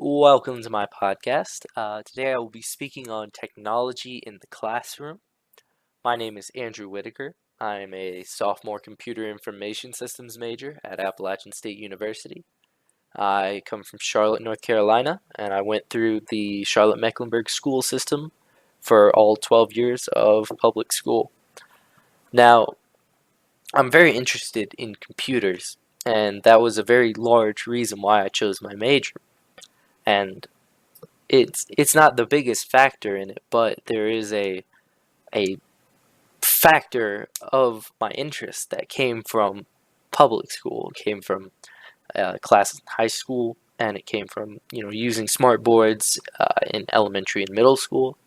Welcome to my podcast. Today I will be speaking on technology in the classroom. My name is Andrew Whitaker. I'm a sophomore computer information systems major at Appalachian State University. I come from Charlotte, North Carolina, and I went through the Charlotte-Mecklenburg school system for all 12 years of public school. Now, I'm very interested in computers, and that was a very large reason why I chose my major. And it's not the biggest factor in it, but there is a factor of my interest that came from public school. It came from classes in high school, and it came from using smart boards in elementary and middle school.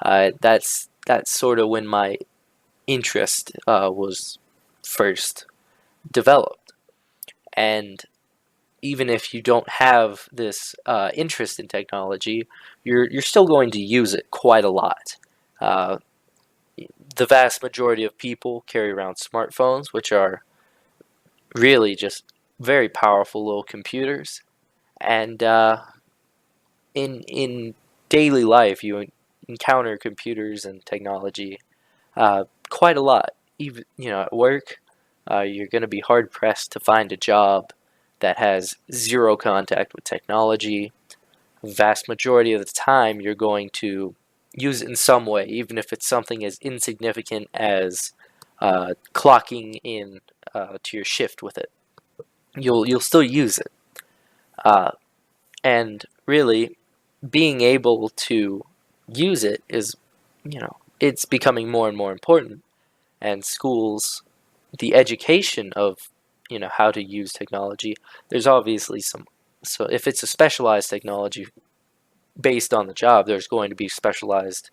That's sort of when my interest was first developed, and even if you don't have this interest in technology, you're still going to use it quite a lot. Uh, the vast majority of people carry around smartphones, which are really just very powerful little computers, and in daily life, you encounter computers and technology quite a lot. Even at work, you're going to be hard pressed to find a job that has zero contact with technology. Vast majority of the time, you're going to use it in some way, even if it's something as insignificant as clocking in to your shift with it. You'll still use it, uh, and really, being able to use it is, it's becoming more and more important. And schools, the education of how to use technology, there's obviously some. So if it's a specialized technology based on the job, there's going to be specialized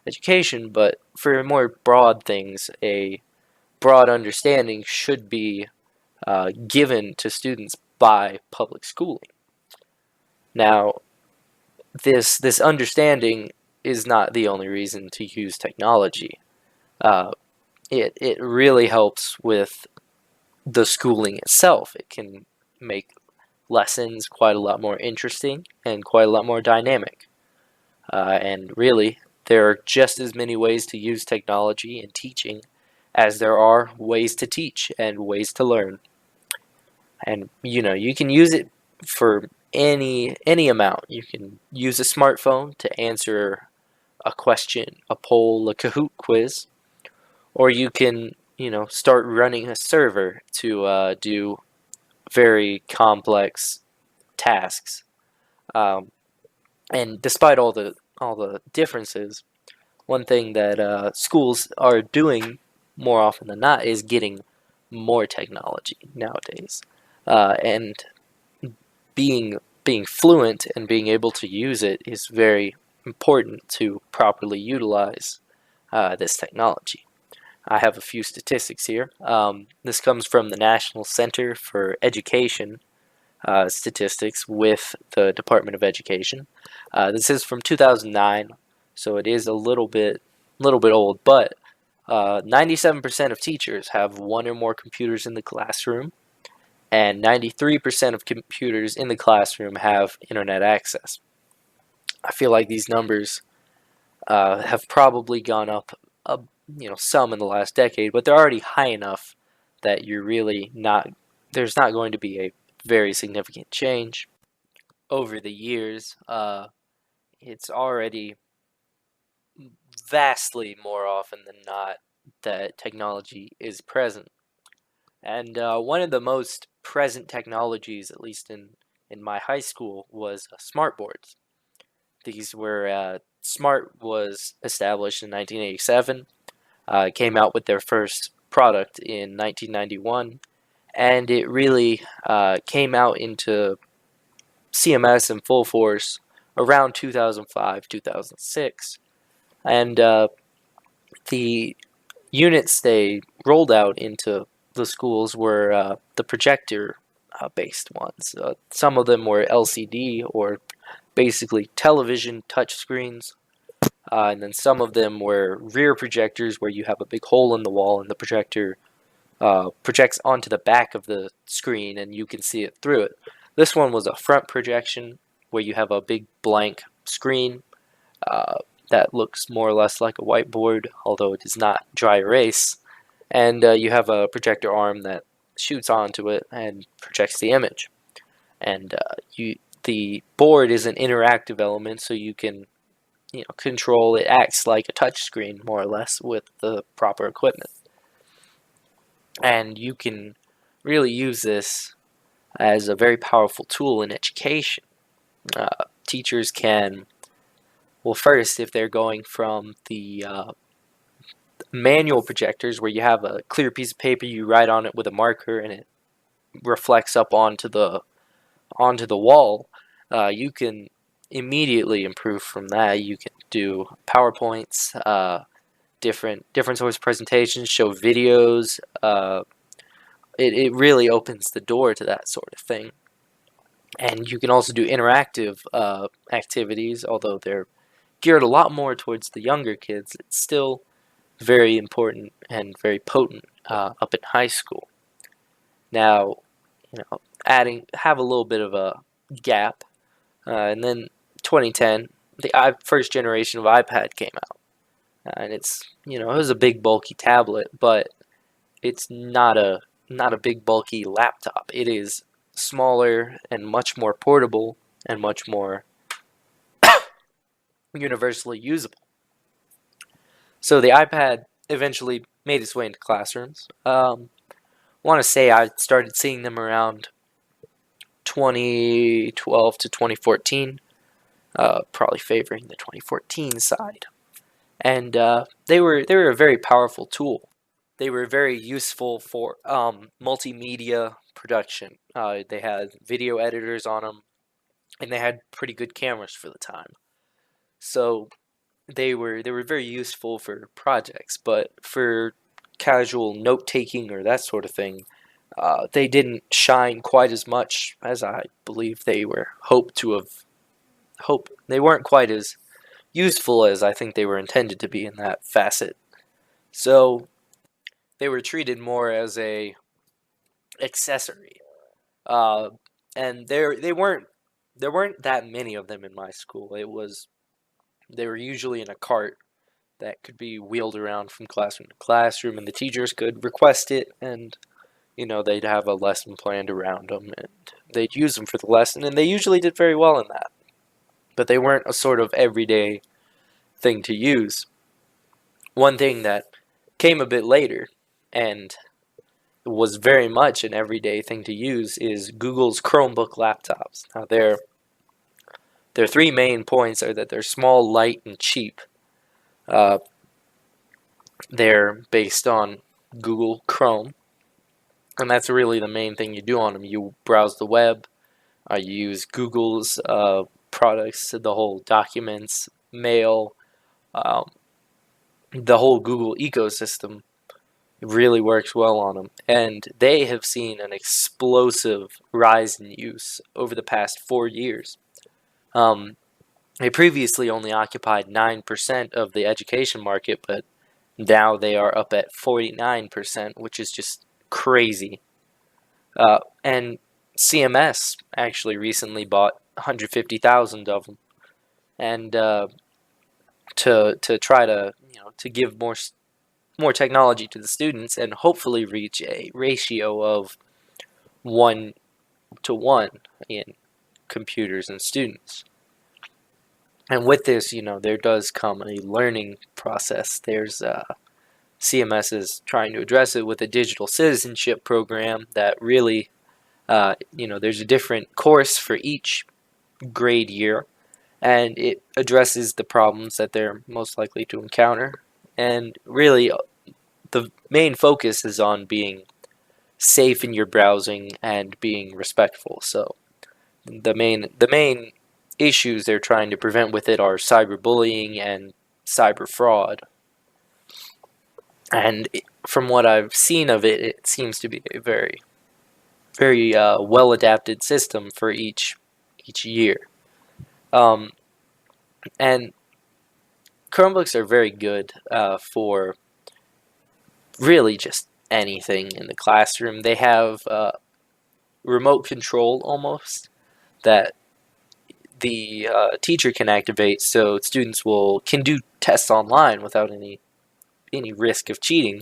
education. But for more broad things, a broad understanding should be given to students by public schooling. Now, this understanding is not the only reason to use technology. Uh, it really helps with the schooling itself. It can make lessons quite a lot more interesting and quite a lot more dynamic. And really, there are just as many ways to use technology in teaching as there are ways to teach and ways to learn. And you can use it for any amount. You can use a smartphone to answer a question, a poll, a Kahoot quiz, or you can start running a server to do very complex tasks. Um, and despite all the differences, one thing that schools are doing more often than not is getting more technology nowadays, and being fluent and being able to use it is very important to properly utilize this technology. I have a few statistics here. This comes from the National Center for Education statistics with the Department of Education. This is from 2009, so it is a little bit old, but 97% of teachers have one or more computers in the classroom, and 93% of computers in the classroom have internet access. I feel like these numbers have probably gone up, some in the last decade, but they're already high enough that you're really not. There's not going to be a very significant change over the years. It's already vastly more often than not that technology is present. And one of the most present technologies, at least in my high school, was smart boards. These were Smart was established in 1987, came out with their first product in 1991, and it really came out into CMS in full force around 2005, 2006. And the units they rolled out into the schools were the projector based ones. Some of them were LCD, or basically television touchscreens, and then some of them were rear projectors where you have a big hole in the wall and the projector projects onto the back of the screen and you can see it through it. This one was a front projection, where you have a big blank screen uh, that looks more or less like a whiteboard, although it is not dry erase. And you have a projector arm that shoots onto it and projects the image. And the board is an interactive element, so you can control it. Acts like a touch screen more or less with the proper equipment, and you can really use this as a very powerful tool in education. Teachers can, well, first, if they're going from the manual projectors where you have a clear piece of paper, you write on it with a marker and it reflects up onto the wall, you can immediately improve from that. You can do PowerPoints, different sorts of presentations, show videos. It really opens the door to that sort of thing. And you can also do interactive activities, although they're geared a lot more towards the younger kids. It's still very important and very potent up in high school. Now, have a little bit of a gap, and then 2010, the first generation of iPad came out, and it's it was a big bulky tablet, but it's not a big bulky laptop. It is smaller and much more portable and much more universally usable. So the iPad eventually made its way into classrooms. Want to say I started seeing them around 2012 to 2014, probably favoring the 2014 side. And they were a very powerful tool. They were very useful for multimedia production. They had video editors on them, and they had pretty good cameras for the time. So they were very useful for projects, but for casual note taking or that sort of thing, they didn't shine quite as much as I believe they were hoped to have. They weren't quite as useful as I think they were intended to be in that facet. So they were treated more as a accessory, and there weren't that many of them in my school. They were usually in a cart that could be wheeled around from classroom to classroom, and the teachers could request it, and they'd have a lesson planned around them, and they'd use them for the lesson, and they usually did very well in that. But they weren't a sort of everyday thing to use. One thing that came a bit later and was very much an everyday thing to use is Google's Chromebook laptops. Now, their three main points are that they're small, light, and cheap. They're based on Google Chrome, and that's really the main thing you do on them. You browse the web, you use Google's products, the whole documents, mail, the whole Google ecosystem really works well on them. And they have seen an explosive rise in use over the past 4 years. They previously only occupied 9% of the education market, but now they are up at 49%, which is just crazy. And CMS actually recently bought 150,000 of them, and to try to to give more technology to the students and hopefully reach a ratio of 1-to-1 in computers and students. And with this, there does come a learning process. There's CMS is trying to address it with a digital citizenship program that really, there's a different course for each grade year, and it addresses the problems that they're most likely to encounter. And really, the main focus is on being safe in your browsing and being respectful. So the main issues they're trying to prevent with it are cyberbullying and cyber fraud. And from what I've seen of it, it seems to be a very, very well adapted system for each year. And Chromebooks are very good for really just anything in the classroom. They have remote control almost that the teacher can activate so students can do tests online without any risk of cheating,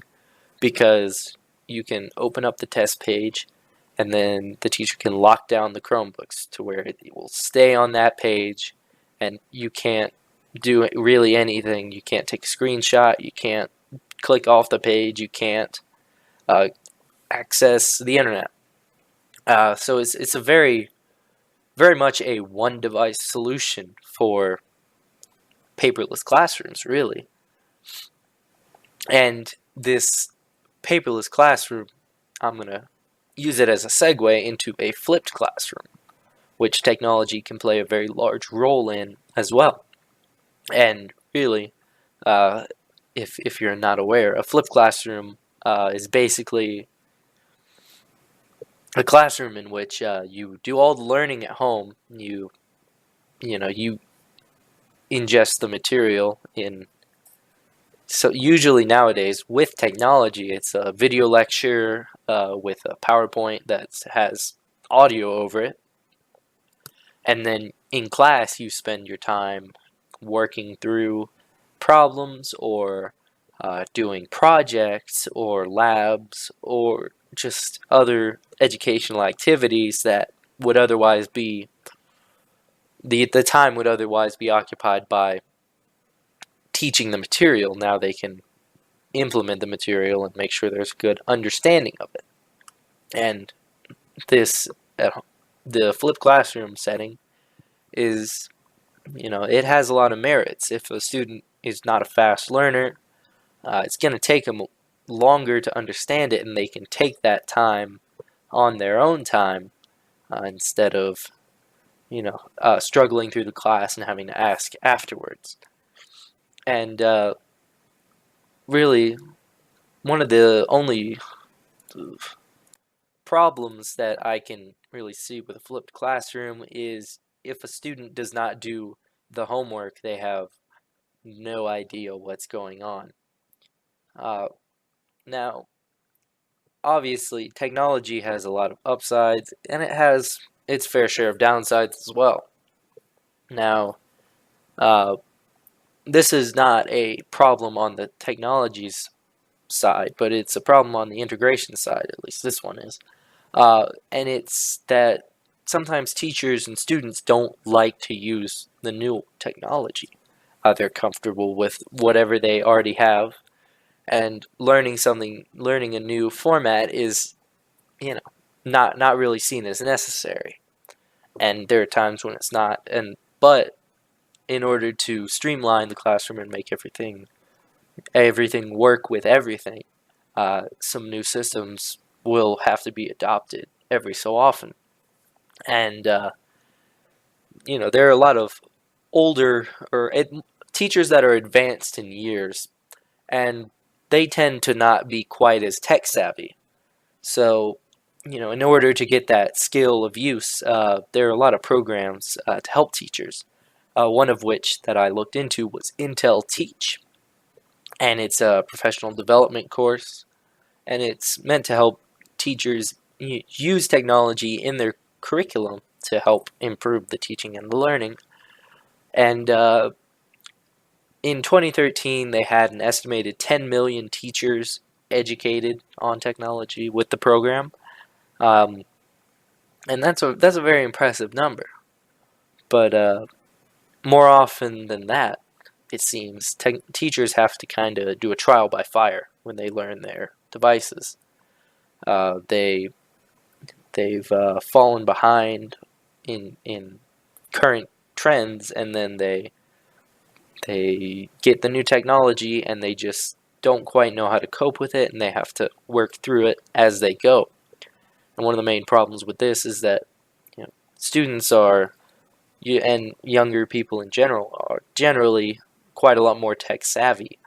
because you can open up the test page and then the teacher can lock down the Chromebooks to where it will stay on that page, and you can't do really anything. You can't take a screenshot, you can't click off the page, you can't uh, access the internet. So it's a very much a one device solution for paperless classrooms, really. And this paperless classroom, I'm going to use it as a segue into a flipped classroom, which technology can play a very large role in as well. And really, if you're not aware, a flipped classroom is basically a classroom in which you do all the learning at home. You ingest the material in. So usually nowadays with technology, it's a video lecture with a PowerPoint that has audio over it, and then in class you spend your time working through problems or doing projects or labs or just other educational activities that would otherwise be the time would otherwise be occupied by teaching the material. Now they can implement the material and make sure there's a good understanding of it. And this the flipped classroom setting is, it has a lot of merits. If a student is not a fast learner, it's going to take them longer to understand it, and they can take that time on their own time instead of struggling through the class and having to ask afterwards. And really, one of the only problems that I can really see with a flipped classroom is if a student does not do the homework, they have no idea what's going on. Now, obviously, technology has a lot of upsides, and it has its fair share of downsides as well. Now, this is not a problem on the technology's side, but it's a problem on the integration side, at least this one is. And it's that sometimes teachers and students don't like to use the new technology. They're comfortable with whatever they already have, and learning a new format is, not really seen as necessary. And there are times when it's not. But in order to streamline the classroom and make everything work with everything, some new systems will have to be adopted every so often. And there are a lot of older teachers that are advanced in years, and they tend to not be quite as tech savvy. So, in order to get that skill of use, there are a lot of programs to help teachers. One of which that I looked into was Intel Teach, and it's a professional development course, and it's meant to help teachers use technology in their curriculum to help improve the teaching and the learning. And in 2013, they had an estimated 10 million teachers educated on technology with the program, and that's a very impressive number. But more often than that, it seems, teachers have to kind of do a trial by fire when they learn their devices. They've fallen behind in current trends, and then they get the new technology and they just don't quite know how to cope with it, and they have to work through it as they go. And one of the main problems with this is that students and younger people in general are generally quite a lot more tech savvy,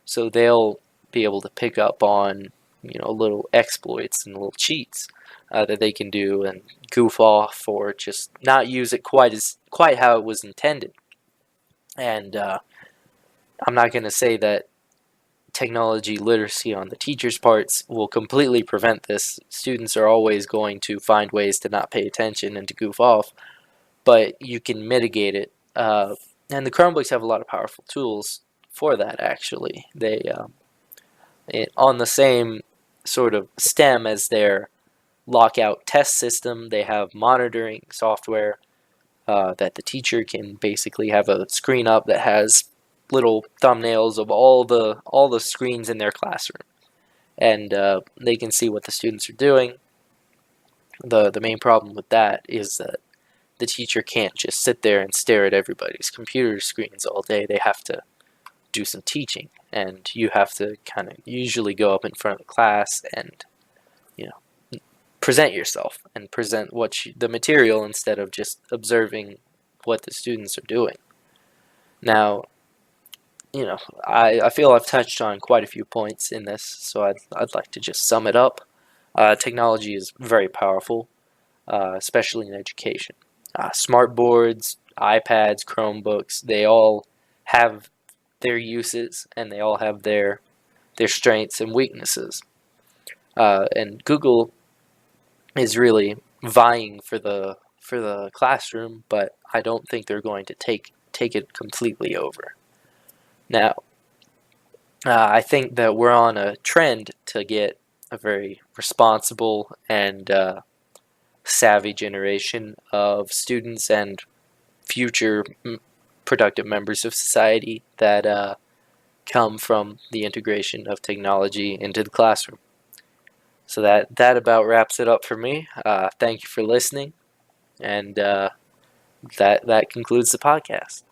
so they'll be able to pick up on little exploits and little cheats that they can do and goof off or just not use it quite how it was intended. And I'm not going to say that technology literacy on the teachers' parts will completely prevent this. Students are always going to find ways to not pay attention and to goof off. but you can mitigate it. And the Chromebooks have a lot of powerful tools for that. Actually, on the same sort of stem as their lockout test system, they have monitoring software that the teacher can basically have a screen up that has little thumbnails of all the screens in their classroom, and they can see what the students are doing. The main problem with that is that the teacher can't just sit there and stare at everybody's computer screens all day. They have to do some teaching, and you have to kind of usually go up in front of the class and you know present yourself and present the material instead of just observing what the students are doing. Now, I feel I've touched on quite a few points in this, so I'd like to just sum it up. Technology is very powerful, especially in education. Smart boards, iPads, Chromebooks, they all have their uses and they all have their strengths and weaknesses. And Google is really vying for the classroom, but I don't think they're going to take it completely over. Now, I think that we're on a trend to get a very responsible and savvy generation of students and future productive members of society that come from the integration of technology into the classroom. So that about wraps it up for me. Thank you for listening, and that concludes the podcast.